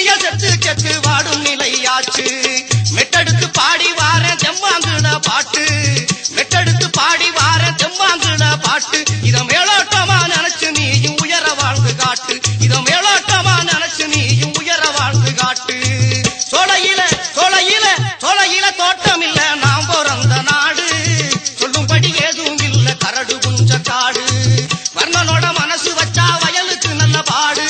விழிய செத்து கெட்டு வாடும் நிலையாச்சு மெட்டெடுத்து பாடி வார தெம்மாங்குட பாட்டு மெட்டெடுத்து பாடி வார தெம்மாங்குட பாட்டு இத மேலோட்டமா நினைச்சு நீயும் உயர வாழ்ந்து காட்டு இத மேலோட்டமா நினைச்சு நீயும் உயர வாழ்ந்து காட்டு சோலையில சோலையில சோலையில தோட்டம் இல்ல நாம் பிறந்த நாடு சொல்லும்படி ஏதும் இல்ல கரடு குஞ்ச காடு வர்ணனோட மனசு வச்சா வயலுக்கு நல்ல பாடு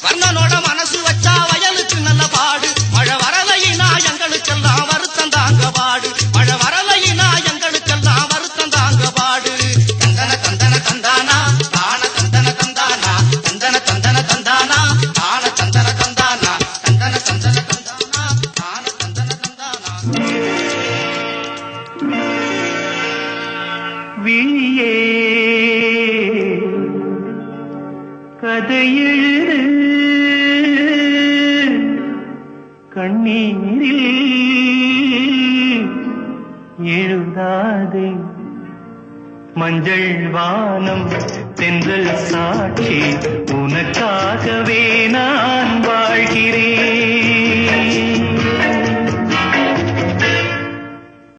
வர்ணனோட மனசு வச்சா வயலுக்கு நல்ல பாடு மழை வரலையினா எங்களுக்கெல்லாம் வருத்தம் தாங்க பாடு மழை வரலையினா எங்களுக்கெல்லாம் வருத்தம் தாங்க பாடு தந்தன தந்தன தந்தானா தான தந்தன தந்தானா தந்தன தந்தன தந்தானா தான தந்தன தந்தானா தந்தன தந்தன தந்தானா தான தந்தன தந்தானா விழியே கதையெழுது கண்ணீரில் எழுதாதே மஞ்சள் வானம் தென்றல் சாட்சி உனக்காகவே நான் வாழ்கிறேன்